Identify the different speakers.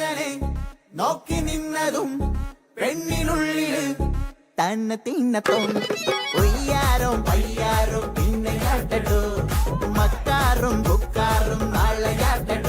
Speaker 1: അങ്ങനെ നോക്കി നിന്നതും പെണ്ണിനുള്ളില് തന്നെ തിന്നത്തോം ഒയ്യാരോ പയ്യാരോ പിന്നെ കേട്ടോ മക്കാറും ബുക്കാറും നാളെ കേട്ടോ